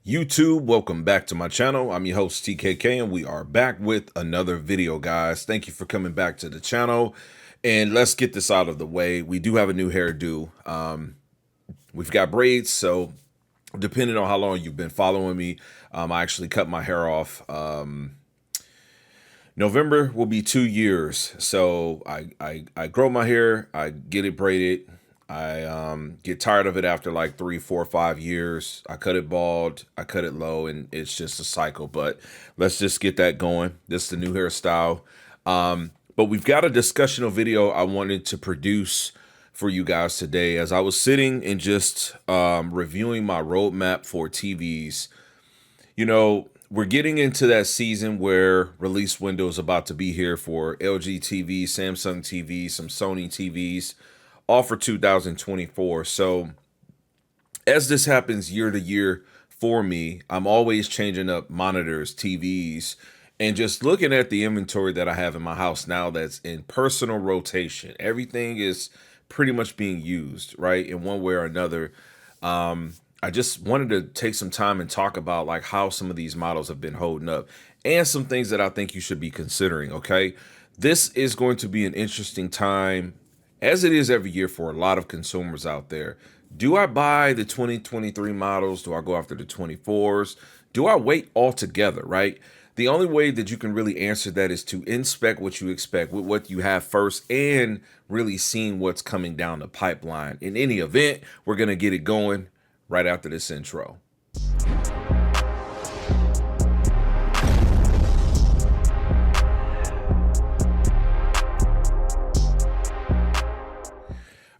YouTube, welcome back to my channel. I'm your host TKK and we are back with another video, guys. Thank you for coming back to the channel, and let's get this out of the way. We do have a new hairdo. We've got braids, so depending on how long you've been following me, I actually cut my hair off. November will be 2 years, so I grow my hair, I get it braided. I get tired of it after like 3, 4, 5 years. I cut it bald, I cut it low, and it's just a cycle. But let's just get that going. This is the new hairstyle. But we've got a discussional video I wanted to produce for you guys today. As I was sitting and just reviewing my roadmap for TVs, you know, we're getting into that season where release window is about to be here for LG TV, Samsung TV, some Sony TVs, all for 2024. So as this happens year to year for me, I'm always changing up monitors, TVs, and just looking at the inventory that I have in my house now that's in personal rotation. Everything is pretty much being used, right, in one way or another. I just wanted to take some time and talk about like how some of these models have been holding up and some things that I think you should be considering, okay? This is going to be an interesting time, as it is every year for a lot of consumers out there. Do I buy the 2023 models? Do I go after the 24s? Do I wait altogether, right? The only way that you can really answer that is to inspect what you expect with what you have first and really seeing what's coming down the pipeline. In any event, we're going to get it going right after this intro.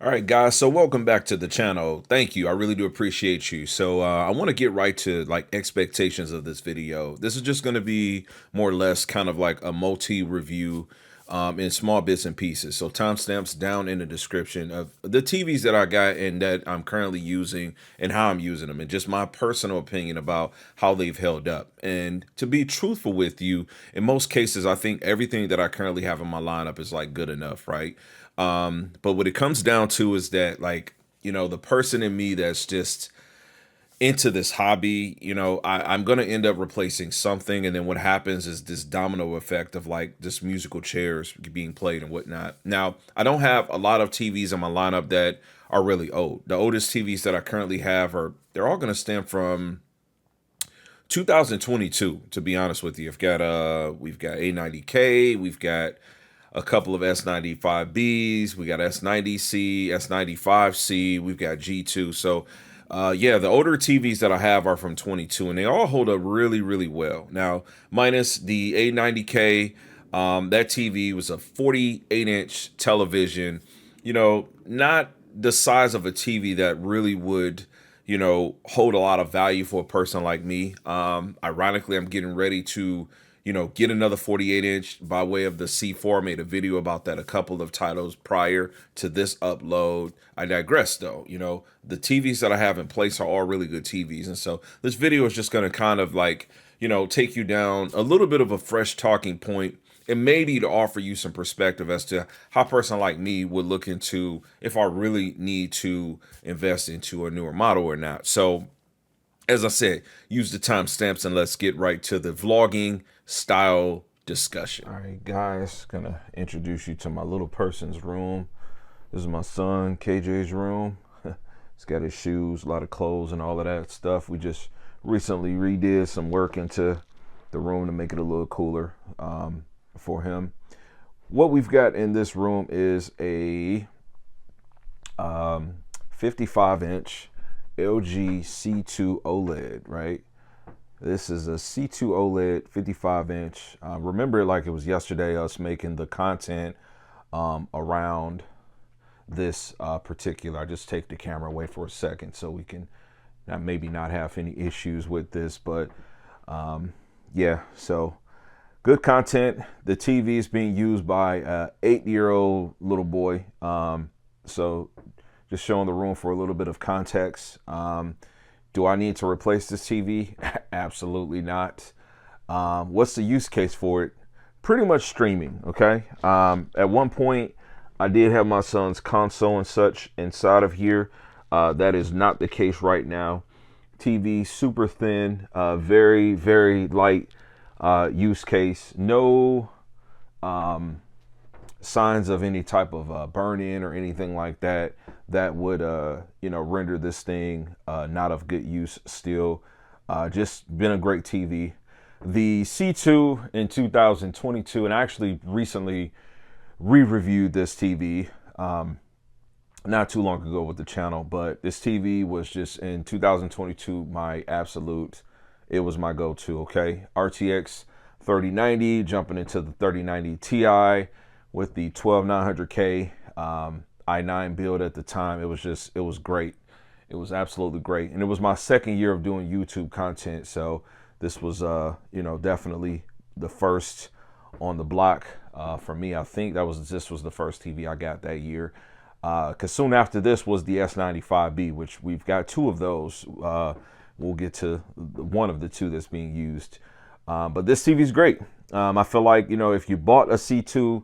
All right, guys, so welcome back to the channel. Thank you. I really do appreciate you. So I want to get right to like expectations of this video. This is just going to be more or less kind of like a multi-review in small bits and pieces. So timestamps down in the description of the TVs that I got and that I'm currently using and how I'm using them, and just my personal opinion about how they've held up. And to be truthful with you, in most cases, I think everything that I currently have in my lineup is like good enough, right? But what it comes down to is that, like, you know, the person in me that's just into this hobby, you know, I'm going to end up replacing something. And then what happens is this domino effect of like just musical chairs being played and whatnot. Now, I don't have a lot of TVs in my lineup that are really old. The oldest TVs that I currently have they're all going to stem from 2022, to be honest with you. We've got A90K, we've got a couple of S95Bs, we got S90C, S95C, we've got G2. So yeah, the older TVs that I have are from 22, and they all hold up really, really well. Now, minus the A90K, that TV was a 48-inch television, you know, not the size of a TV that really would, you know, hold a lot of value for a person like me. Ironically, I'm getting ready to, you know, get another 48-inch by way of the C4. I made a video about that a couple of titles prior to this upload. I digress, though. You know, the TVs that I have in place are all really good TVs. And so this video is just going to kind of like, you know, take you down a little bit of a fresh talking point and maybe to offer you some perspective as to how a person like me would look into if I really need to invest into a newer model or not. So as I said, use the timestamps and let's get right to the vlogging style discussion. All right, guys, gonna introduce you to my little person's room. This is my son KJ's room. He's got his shoes, a lot of clothes and all of that stuff. We just recently redid some work into the room to make it a little cooler for him. What we've got in this room is a 55-inch LG C2 OLED, right? This is a C2 OLED 55-inch. Remember, like it was yesterday, us making the content around this particular. I just take the camera away for a second so we can maybe not have any issues with this. But yeah, so good content. The TV is being used by an 8-year-old little boy. So just showing the room for a little bit of context. Do I need to replace this TV? Absolutely not. What's the use case for it? Pretty much streaming, okay? At one point, I did have my son's console and such inside of here. That is not the case right now. TV, super thin, very, very light use case. No signs of any type of burn-in or anything like that that would, render this thing not of good use still. Just been a great TV. The C2 in 2022, and I actually recently re-reviewed this TV not too long ago with the channel, but this TV was just in 2022 my absolute, it was my go-to. Okay, RTX 3090 jumping into the 3090 Ti with the 12900K i9 build at the time. It was great. It was absolutely great, and it was my second year of doing YouTube content, so this was definitely the first on the block for me. I think this was the first TV I got that year, because soon after this was the S95B, which we've got two of those. We'll get to one of the two that's being used, but this TV is great. I feel like, if you bought a C2,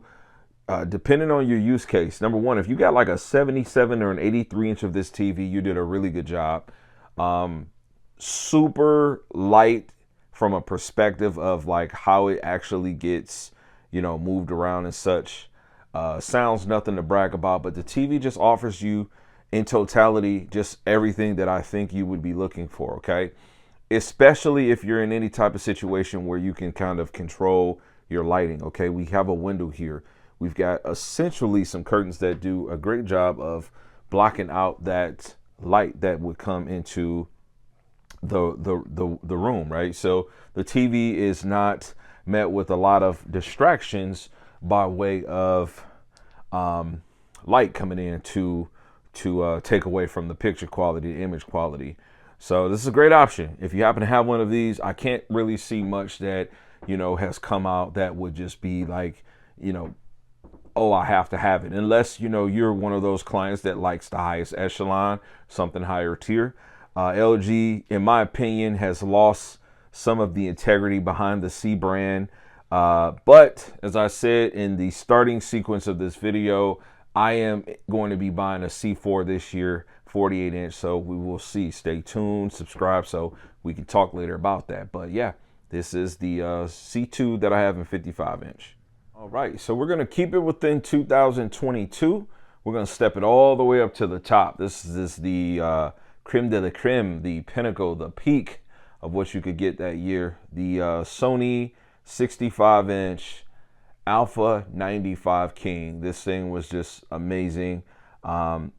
depending on your use case, number one, if you got like a 77 or an 83 inch of this TV, you did a really good job. Super light from a perspective of like how it actually gets, moved around and such. Sounds nothing to brag about, but the TV just offers you in totality just everything that I think you would be looking for. Okay, especially if you're in any type of situation where you can kind of control your lighting. Okay, we have a window here. We've got essentially some curtains that do a great job of blocking out that light that would come into the room, right? So the TV is not met with a lot of distractions by way of light coming in to take away from the picture quality, the image quality. So this is a great option. If you happen to have one of these, I can't really see much that, has come out that would just be like, oh, I have to have it. Unless, you're one of those clients that likes the highest echelon, something higher tier. LG, in my opinion, has lost some of the integrity behind the C brand. But as I said in the starting sequence of this video, I am going to be buying a C4 this year, 48 inch. So we will see. Stay tuned, subscribe so we can talk later about that. But yeah, this is the C2 that I have in 55 inch. All right, so we're going to keep it within 2022. We're going to step it all the way up to the top. This is the creme de la creme, the pinnacle, the peak of what you could get that year. The Sony 65 inch Alpha 95 King. This thing was just amazing.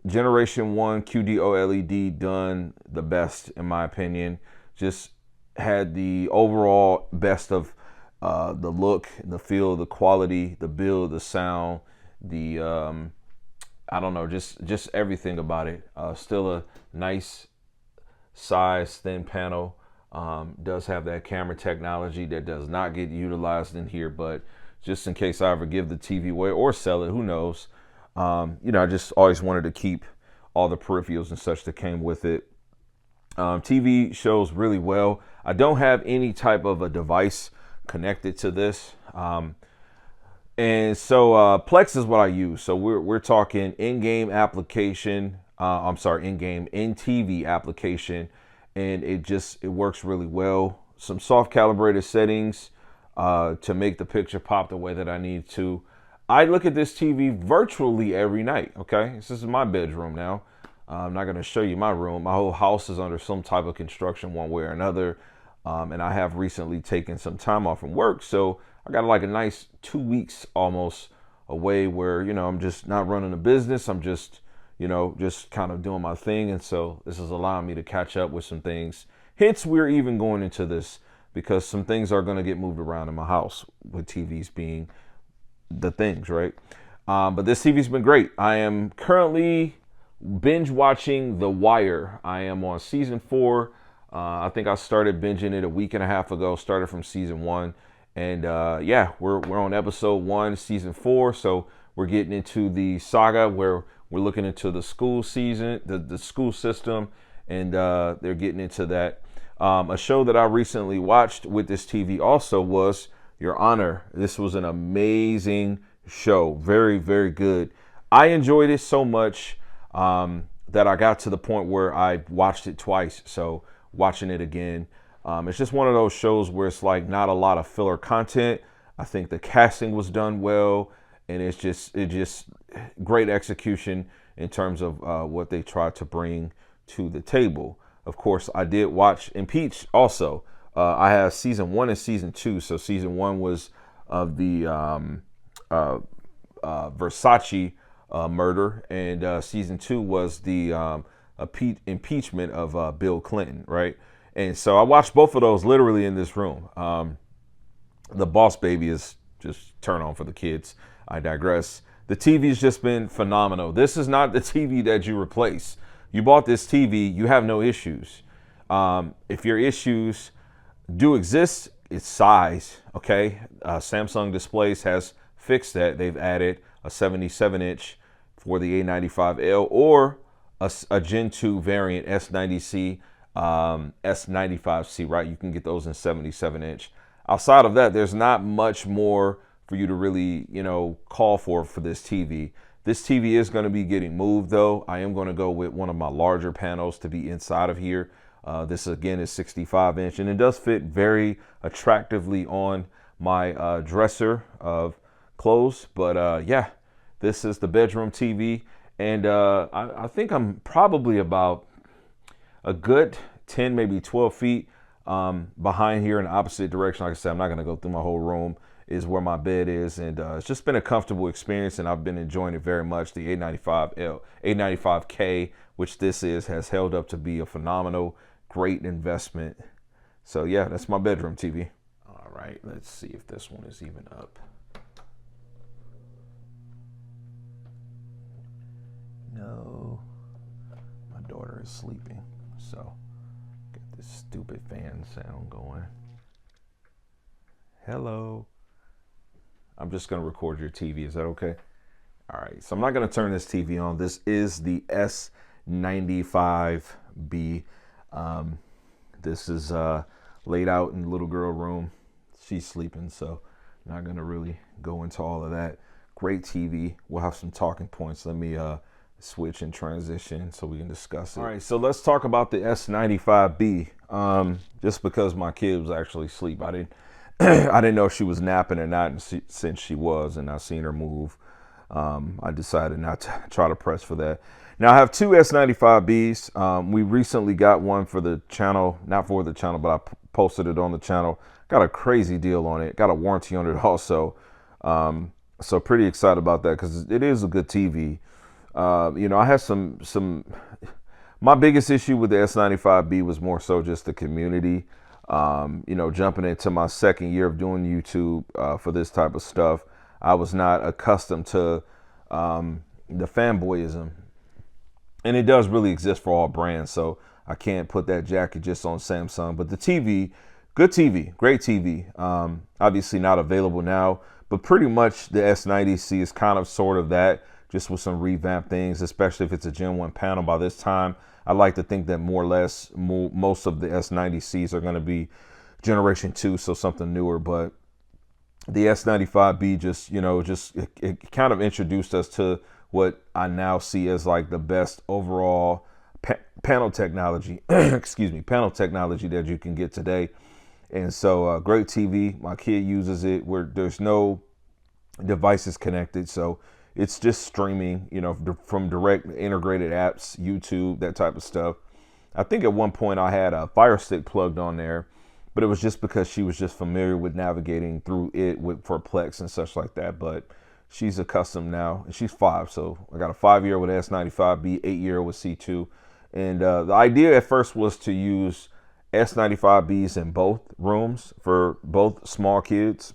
Generation 1 QD OLED done the best, in my opinion. Just had the overall best of the look, the feel, the quality, the build, the sound, the I don't know, just everything about it. Still a nice size, thin panel. Does have that camera technology that does not get utilized in here, but just in case I ever give the TV away or sell it, who knows? I just always wanted to keep all the peripherals and such that came with it. TV shows really well. I don't have any type of a device connected to this, and so Plex is what I use. So we're talking in-game application. In-game in-TV application, and it works really well. Some soft calibrated settings to make the picture pop the way that I need to. I look at this TV virtually every night. Okay, this is my bedroom now. I'm not going to show you my room. My whole house is under some type of construction one way or another. And I have recently taken some time off from work. So I got like a nice 2 weeks almost away where, I'm just not running a business. I'm just, just kind of doing my thing. And so this is allowing me to catch up with some things. Hence, we're even going into this because some things are going to get moved around in my house with TVs being the things, right? But this TV's been great. I am currently binge watching The Wire. I am on season 4. I think I started binging it a week and a half ago, started from season 1. And yeah, we're on episode 1, season 4. So we're getting into the saga where we're looking into the school season, the school system, and they're getting into that. A show that I recently watched with this TV also was Your Honor. This was an amazing show. Very, very good. I enjoyed it so much that I got to the point where I watched it twice. So watching it again. It's just one of those shows where it's like not a lot of filler content. I think the casting was done well, and it just great execution in terms of what they tried to bring to the table. Of course, I did watch Impeach also. I have season 1 and season 2. So season 1 was of the Versace murder, and season 2 was the impeachment of Bill Clinton, right? And so I watched both of those literally in this room. The Boss Baby is just turn on for the kids. I digress. The TV's just been phenomenal. This is not the TV that you replace. You bought this TV, you have no issues. If your issues do exist, it's size, okay? Samsung Displays has fixed that. They've added a 77-inch for the A95L or a Gen 2 variant S90C, S95C, right? You can get those in 77-inch. Outside of that, there's not much more for you to really, call for this TV. This TV is going to be getting moved, though. I am going to go with one of my larger panels to be inside of here. This, again, is 65-inch, and it does fit very attractively on my dresser of clothes. But, yeah, this is the bedroom TV, and I think I'm probably about a good 10, maybe 12 feet behind here in the opposite direction. Like I said, I'm not going to go through my whole room, is where my bed is, and it's just been a comfortable experience, and I've been enjoying it very much. The A95L, A95K, which this is, has held up to be a phenomenal, great investment. So yeah, that's my bedroom TV. All right, let's see if this one is even up. No, my daughter is sleeping, so get this stupid fan sound going. Hello. I'm just going to record your TV. Is that okay? All right. So I'm not going to turn this TV on. This is the S95B. This is laid out in the little girl room. She's sleeping, so I'm not going to really go into all of that. Great TV. We'll have some talking points. Let me switch and transition so we can discuss it. All right. So let's talk about the S95B. Just because my kid was actually asleep, I didn't know if she was napping or not, and since she was, and I seen her move, I decided not to try to press for that. Now, I have two S95Bs. We recently got one for the channel, not for the channel, but I posted it on the channel. Got a crazy deal on it. Got a warranty on it also. So pretty excited about that because it is a good TV. I had some. My biggest issue with the S95B was more so just the community. Jumping into my second year of doing YouTube for this type of stuff, I was not accustomed to the fanboyism. And it does really exist for all brands, so I can't put that jacket just on Samsung. But the TV, good TV, great TV. Obviously not available now, but pretty much the S90C is kind of sort of that, just with some revamped things, especially if it's a Gen 1 panel. By this time, I like to think that more or less most of the S90Cs are going to be Generation 2, so something newer. But the S95B it kind of introduced us to what I now see as like the best overall panel technology, panel technology that you can get today. And so great TV. My kid uses it where there's no devices connected. So it's just streaming, from direct integrated apps, YouTube, that type of stuff. I think at one point I had a Fire Stick plugged on there, but it was just because she was just familiar with navigating through it for Plex and such like that. But she's accustomed now, and she's 5. So I got a 5-year with S95B, 8-year with C2. And the idea at first was to use S95Bs in both rooms for both small kids.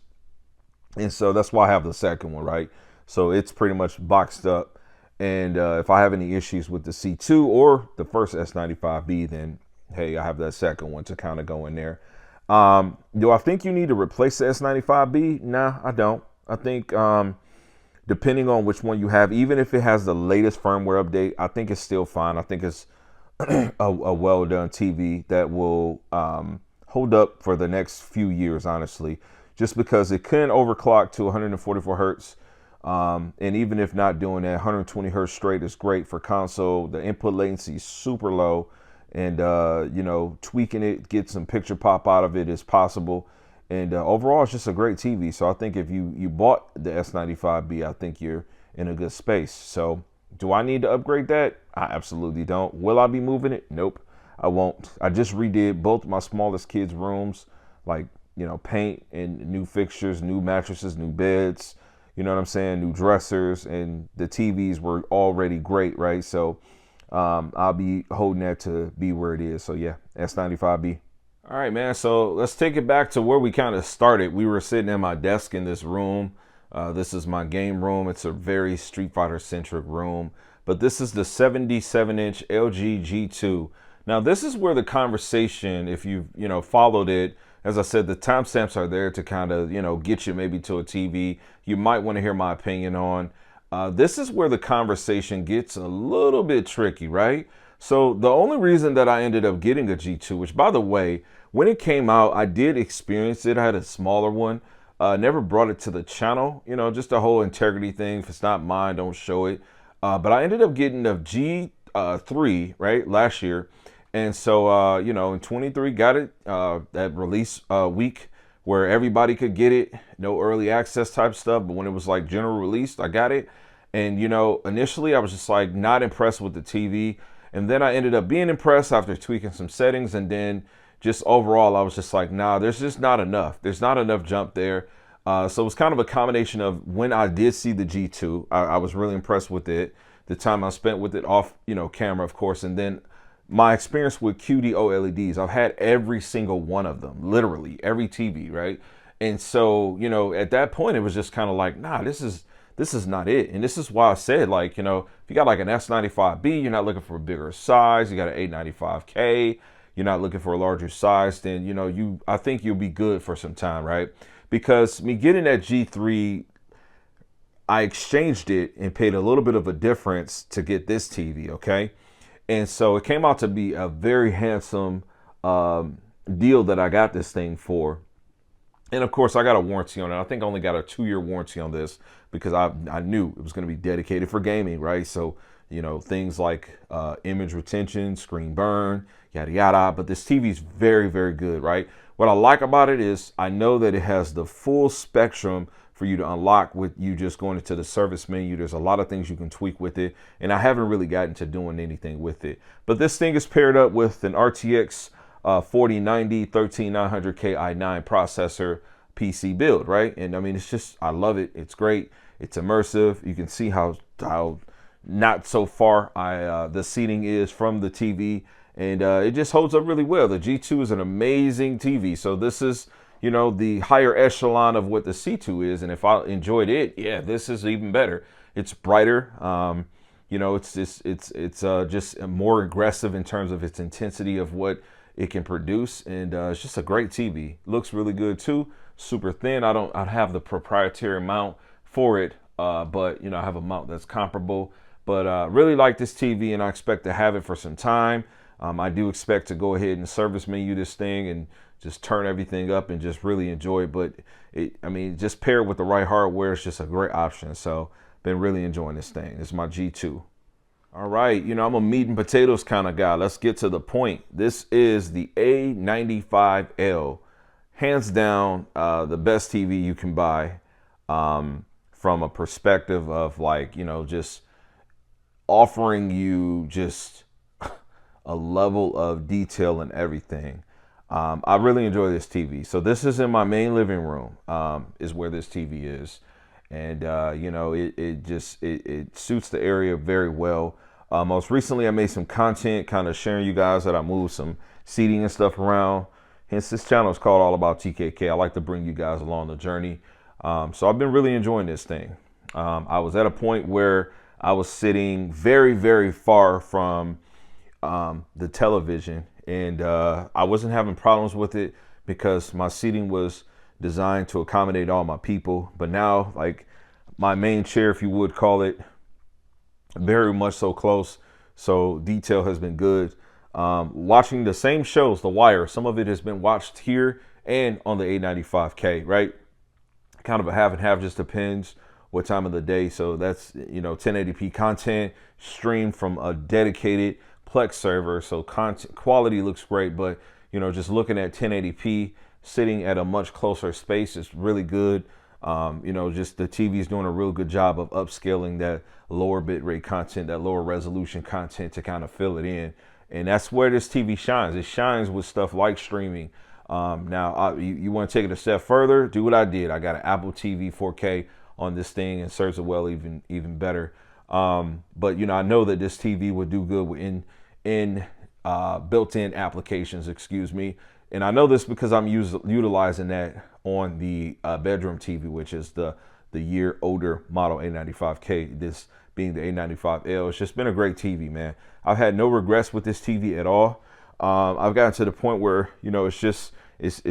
And so that's why I have the second one, right? So it's pretty much boxed up. And if I have any issues with the C2 or the first S95B, then, hey, I have that second one to kind of go in there. Do I think you need to replace the S95B? Nah, I don't. I think depending on which one you have, even if it has the latest firmware update, I think it's still fine. I think it's a well-done TV that will hold up for the next few years, honestly, just because it can overclock to 144 hertz. And even if not doing that, 120 hertz straight is great for console. The input latency is super low. and you know, tweaking it, get some picture pop out of it is possible. And overall, it's just a great TV. So I think if you bought the S95B, I think you're in a good space. So do I need to upgrade that? I absolutely don't. Will I be moving it? Nope, I won't. I just redid both my smallest kids' rooms, like, you know, paint and new fixtures, new mattresses, new beds, you know what I'm saying, new dressers, and the TVs were already great, right? So I'll be holding that to be where it is. So yeah, S95B. All right, man. So let's take it back to where we kind of started. We were sitting at my desk in this room. This is my game room. It's a very Street Fighter centric room, but this is the 77-inch LG G2. Now, this is where the conversation, if you followed it, as I said, the timestamps are there to kind of, get you maybe to a TV you might want to hear my opinion on. This is where the conversation gets a little bit tricky, right? So the only reason that I ended up getting a G2, which by the way, when it came out, I did experience it. I had a smaller one. Never brought it to the channel, just the whole integrity thing. If it's not mine, don't show it. But I ended up getting a G3, right, last year. And so, in 23, got it that release week where everybody could get it. No early access type stuff. But when it was like general released, I got it. And, initially I was just like not impressed with the TV. And then I ended up being impressed after tweaking some settings. And then just overall, I was just like, nah, there's just not enough. There's not enough jump there. So it was kind of a combination of when I did see the G2, I was really impressed with it. The time I spent with it off, camera, of course. And then my experience with QD OLEDs, I've had every single one of them, literally every TV, right? And so, at that point, it was just kind of like, nah, this is not it. And this is why I said, like, if you got like an S95B, you're not looking for a bigger size. You got an A95K, you're not looking for a larger size, then, I think you'll be good for some time, right? Because me getting that G3, I exchanged it and paid a little bit of a difference to get this TV, okay? And so it came out to be a very handsome deal that I got this thing for. And of course, I got a warranty on it. I think I only got a 2-year warranty on this because I knew it was going to be dedicated for gaming, right? So, things like image retention, screen burn, yada, yada. But this TV is very, very good, right? What I like about it is I know that it has the full spectrum for you to unlock with you just going into the service menu. There's a lot of things you can tweak with it, and I haven't really gotten to doing anything with it. But this thing is paired up with an RTX 4090 13900K i9 processor PC build, right? And I mean, it's just, I love it. It's great. It's immersive. You can see how not so far the seating is from the TV, and it just holds up really well. The G2 is an amazing TV. So this is, the higher echelon of what the C2 is. And if I enjoyed it, yeah, this is even better. It's brighter. It's just more aggressive in terms of its intensity of what it can produce. And it's just a great TV. Looks really good too. Super thin. I have the proprietary mount for it, but I have a mount that's comparable. But really like this TV, and I expect to have it for some time. I do expect to go ahead and service menu this thing and just turn everything up and just really enjoy it. But just paired with the right hardware, it's just a great option. So been really enjoying this thing. It's my G2. All right, I'm a meat and potatoes kind of guy. Let's get to the point. This is the A95L. Hands down, the best TV you can buy from a perspective of just offering you just a level of detail and everything. I really enjoy this TV. So this is in my main living room, is where this TV is. And, it suits the area very well. Most recently, I made some content kind of sharing you guys that I moved some seating and stuff around. Hence, this channel is called All About TKK. I like to bring you guys along the journey. So I've been really enjoying this thing. I was at a point where I was sitting very, very far from the television, and I wasn't having problems with it because my seating was designed to accommodate all my people. But now, like, my main chair, if you would call it, very much so close. So detail has been good. Watching the same shows, The Wire, some of it has been watched here and on the A95K, right? Kind of a half and half, just depends what time of the day. So that's, 1080p content streamed from a dedicated Plex server, so content quality looks great. But you know, just looking at 1080p, sitting at a much closer space is really good. You know, just the TV is doing a real good job of upscaling that lower bitrate content, that lower resolution content to kind of fill it in. And that's where this TV shines. It shines with stuff like streaming. Now, you want to take it a step further, do what I did. I got an Apple TV 4K on this thing and serves it well even better. But, you know, I know that this TV would do good in built-in applications, excuse me. And I know this because I'm utilizing that on the bedroom TV, which is the year older model A95K, this being the A95L. It's just been a great TV, man. I've had no regrets with this TV at all. I've gotten to the point where, you know, it's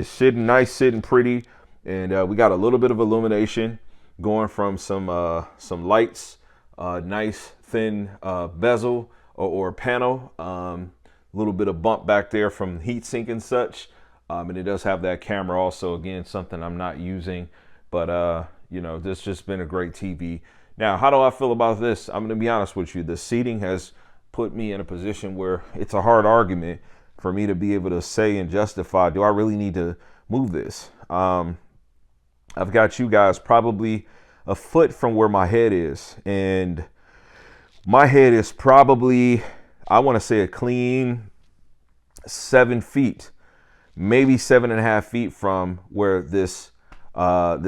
sitting nice, sitting pretty. And we got a little bit of illumination going from some lights, nice thin bezel or panel, a little bit of bump back there from heat sink and such. And it does have that camera also, again, something I'm not using, but you know, this just been a great TV. Now, how do I feel about this? I'm going to be honest with you. The seating has put me in a position where it's a hard argument for me to be able to say and justify, do I really need to move this? I've got you guys probably a foot from where my head is, and my head is probably, I want to say, a clean 7 feet, maybe 7.5 feet from where this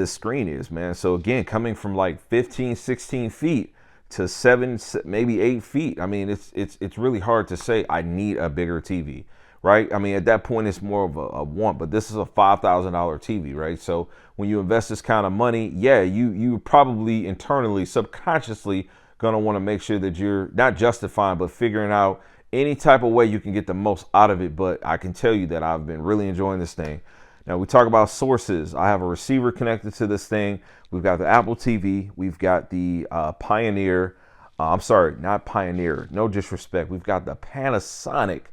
screen is, man. So again, coming from like 15, 16 feet to 7, maybe 8 feet. I mean, it's really hard to say I need a bigger TV, right? I mean, at that point, it's more of a want, but this is a $5,000 TV, right? So when you invest this kind of money, yeah, you probably internally, subconsciously gonna want to make sure that you're not justifying, but figuring out any type of way you can get the most out of it. But I can tell you that I've been really enjoying this thing. Now, we talk about sources. I have a receiver connected to this thing. We've got the Apple TV. We've got the Pioneer. I'm sorry, not Pioneer. No disrespect. We've got the Panasonic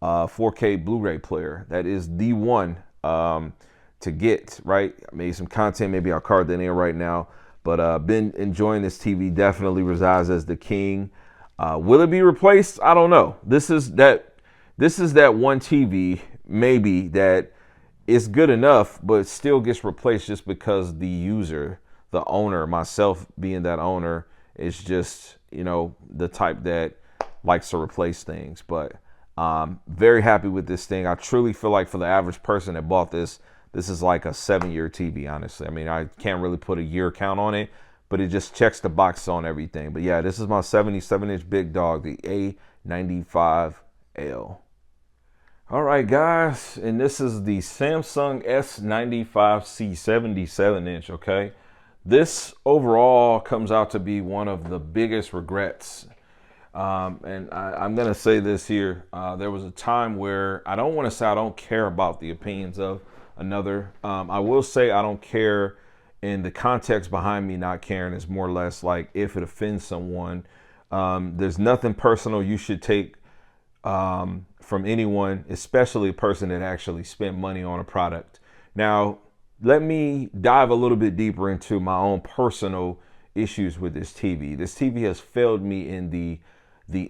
4K Blu-ray player. That is the one to get, right? I made some content. Maybe I'll card that in right now. But been enjoying this TV. Definitely resides as the king. Will it be replaced? I don't know. This is that one TV maybe that is good enough, but still gets replaced just because the user, the owner, myself being that owner, is just, you know, the type that likes to replace things. But very happy with this thing. I truly feel like for the average person that bought this is like a 7-year TV, honestly. I mean, I can't really put a year count on it, but it just checks the box on everything. But yeah, this is my 77-inch big dog, the A95L. All right, guys, and this is the Samsung S95C 77-inch, okay? This overall comes out to be one of the biggest regrets. And I'm going to say this here. There was a time where I don't want to say I don't care about the opinions of another. I will say I don't care in the context behind me not caring. Is more or less like if it offends someone. There's nothing personal you should take from anyone, especially a person that actually spent money on a product. Now, let me dive a little bit deeper into my own personal issues with this TV. This TV has failed me in the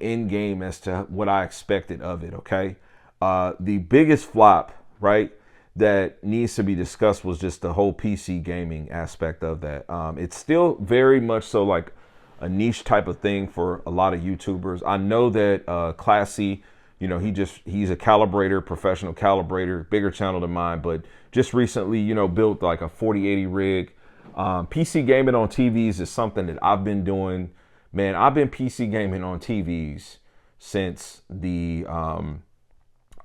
end game as to what I expected of it, okay? The biggest flop, right, that needs to be discussed was just the whole PC gaming aspect of that. It's still very much so like a niche type of thing for a lot of YouTubers. I know that Classy, you know, he's a calibrator, professional calibrator, bigger channel than mine, but just recently, you know, built like a 4080 rig. PC gaming on TVs is something that I've been doing. Man, I've been PC gaming on TVs since I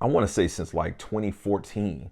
want to say since like 2014.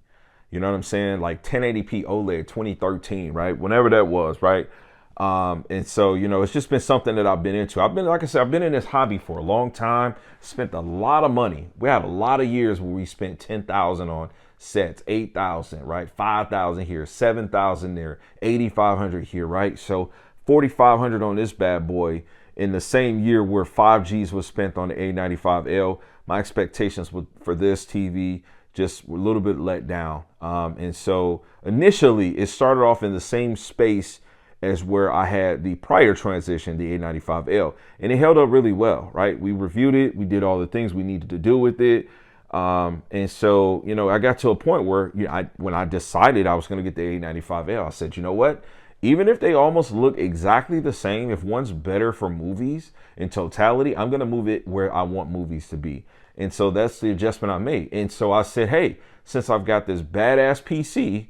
You know what I'm saying? Like 1080p OLED 2013, right? Whenever that was, right? And so, you know, it's just been something that I've been into. Like I said, I've been in this hobby for a long time, spent a lot of money. We had a lot of years where we spent 10,000 on sets, 8,000, right? 5,000 here, 7,000 there, 8,500 here, right? So 4,500 on this bad boy in the same year where 5Gs was spent on the A95L. My expectations for this TV just were a little bit let down. And so initially it started off in the same space as where I had the prior transition, the A95L, and it held up really well, right? We reviewed it, we did all the things we needed to do with it. And so, I got to a point where when I decided I was going to get the A95L, I said, you know what? Even if they almost look exactly the same, if one's better for movies in totality, I'm going to move it where I want movies to be. And so that's the adjustment I made. And so I said, hey, since I've got this badass PC,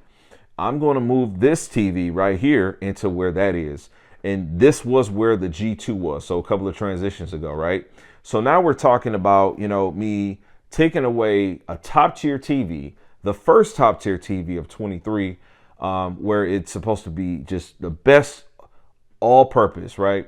I'm going to move this TV right here into where that is. And this was where the G2 was. So a couple of transitions ago, right? So now we're talking about, me taking away a top tier TV, the first top tier TV of 23, where it's supposed to be just the best all purpose, right?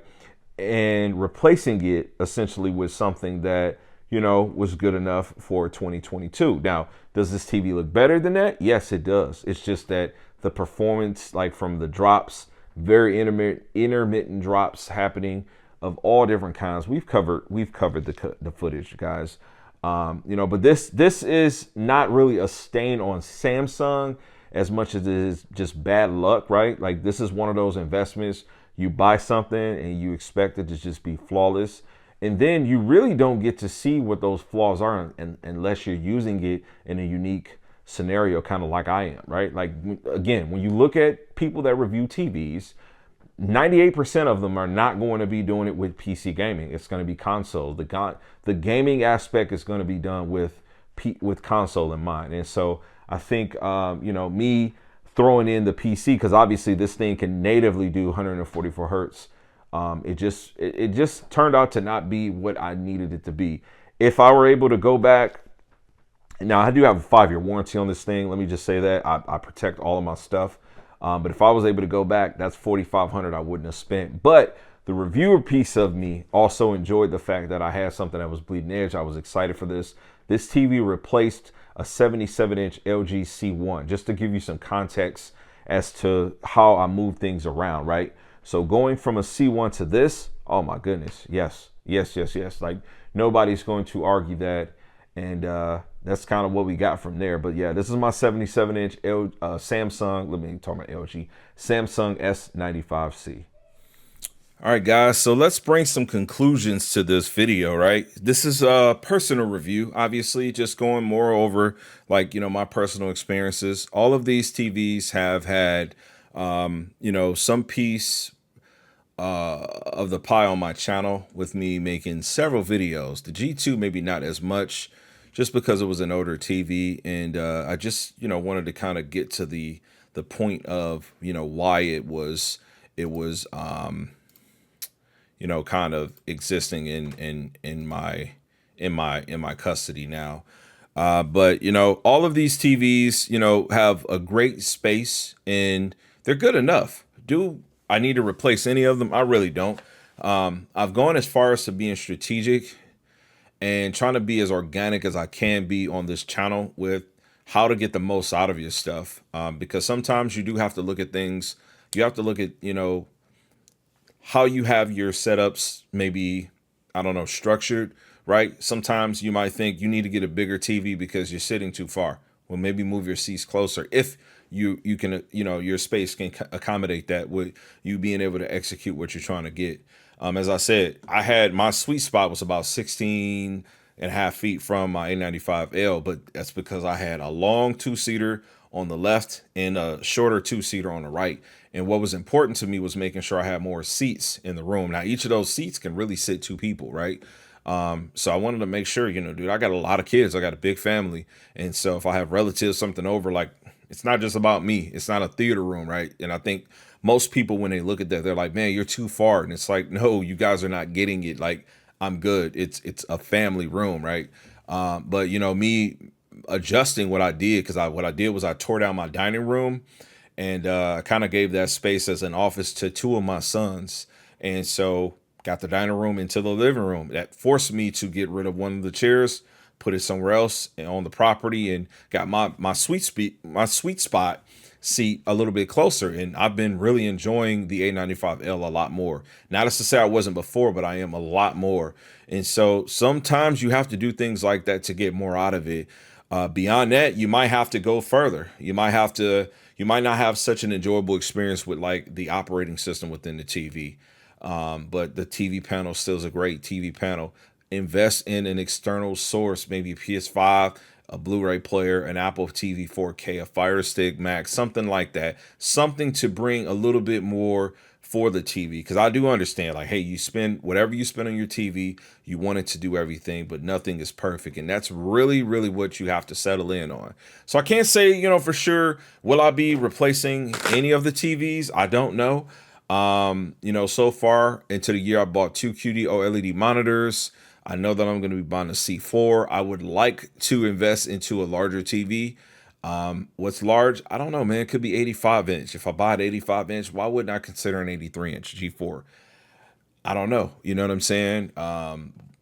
And replacing it essentially with something that, was good enough for 2022. Now, does this TV look better than that? Yes, it does. It's just that the performance, like from the drops, very intermittent drops happening of all different kinds. We've covered the footage, guys. But this is not really a stain on Samsung as much as it is just bad luck, right? Like, this is one of those investments. You buy something and you expect it to just be flawless. And then you really don't get to see what those flaws are unless you're using it in a unique scenario, kind of like I am, right? Like, again, when you look at people that review TVs, 98% of them are not going to be doing it with PC gaming. It's going to be console. The gaming aspect is going to be done with console in mind. And so I think, me throwing in the PC, because obviously this thing can natively do 144 hertz. It just turned out to not be what I needed it to be. If I were able to go back, now I do have a 5-year warranty on this thing. Let me just say that I protect all of my stuff. But if I was able to go back, that's $4,500 I wouldn't have spent. But the reviewer piece of me also enjoyed the fact that I had something that was bleeding edge. I was excited for this. This TV replaced a 77-inch LG C1, just to give you some context as to how I move things around, right? So going from a C1 to this, oh my goodness, yes. Like, nobody's going to argue that. And that's kind of what we got from there. But yeah, this is my 77-inch Samsung, let me talk about LG, Samsung S95C. All right, guys, so let's bring some conclusions to this video, right? This is a personal review, obviously, just going more over, like, my personal experiences. All of these TVs have had, some piece of the pie on my channel with me making several videos. The G2 maybe not as much, just because it was an older TV, and I just wanted to kind of get to the point of why it was kind of existing in my custody now. But all of these TVs have a great space and they're good enough. Do I need to replace any of them? I really don't. I've gone as far as to being strategic and trying to be as organic as I can be on this channel with how to get the most out of your stuff. Because sometimes you do have to look at things. You have to look at, how you have your setups, maybe, I don't know, structured, right? Sometimes you might think you need to get a bigger TV because you're sitting too far. Well, maybe move your seats closer. If you can, your space can accommodate that with you being able to execute what you're trying to get. As I said, I had my sweet spot was about 16.5 feet from my A95L, but that's because I had a long 2-seater on the left and a shorter 2-seater on the right. And what was important to me was making sure I had more seats in the room. Now, each of those seats can really sit 2 people, right? So I wanted to make sure, dude, I got a lot of kids. I got a big family. And so if I have relatives, something over, like, it's not just about me. It's not a theater room, right? And I think most people, when they look at that, they're like, man, you're too far. And it's like, no, you guys are not getting it. Like, I'm good. It's a family room, right? But, me adjusting what I did, because what I did was I tore down my dining room and I kind of gave that space as an office to 2 of my sons. And so got the dining room into the living room. That forced me to get rid of one of the chairs, put it somewhere else on the property, and got my sweet spot seat a little bit closer. And I've been really enjoying the A95L a lot more. Not as to say I wasn't before, but I am a lot more. And so sometimes you have to do things like that to get more out of it. Beyond that, you might have to go further. You might not have such an enjoyable experience with like the operating system within the TV. But the TV panel still is a great TV panel. Invest in an external source, maybe a PS5, a Blu-ray player, an Apple TV 4K, a Fire Stick Max, something like that. Something to bring a little bit more for the TV, because I do understand, like, hey, you spend whatever you spend on your TV, you want it to do everything, but nothing is perfect, and that's really, really what you have to settle in on. So I can't say, for sure, will I be replacing any of the TVs? I don't know. So far into the year, I bought two QD OLED monitors. I know that I'm going to be buying a C4. I would like to invest into a larger TV. What's large? I don't know, man. It could be 85 inch. If I buy an 85 inch, why wouldn't I consider an 83 inch G4? I don't know. You know what I'm saying?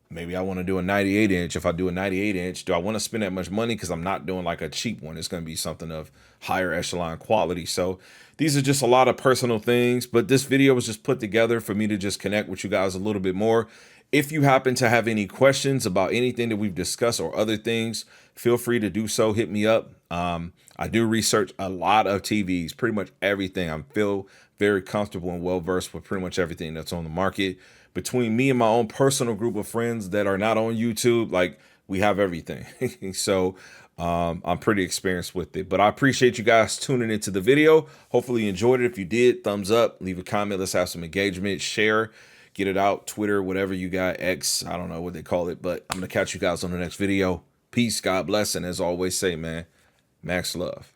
Maybe I want to do a 98 inch. If I do a 98 inch, do I want to spend that much money? Because I'm not doing like a cheap one. It's going to be something of higher echelon quality. So these are just a lot of personal things. But this video was just put together for me to just connect with you guys a little bit more. If you happen to have any questions about anything that we've discussed or other things, feel free to do so. Hit me up. I do research a lot of TVs, pretty much everything. I feel very comfortable and well versed with pretty much everything that's on the market. Between me and my own personal group of friends that are not on YouTube, like, we have everything. So I'm pretty experienced with it. But I appreciate you guys tuning into the video. Hopefully you enjoyed it. If you did, thumbs up, leave a comment. Let's have some engagement, share, get it out, Twitter, whatever you got, X, I don't know what they call it. But I'm going to catch you guys on the next video. Peace, God bless, and as I always say, man, max love.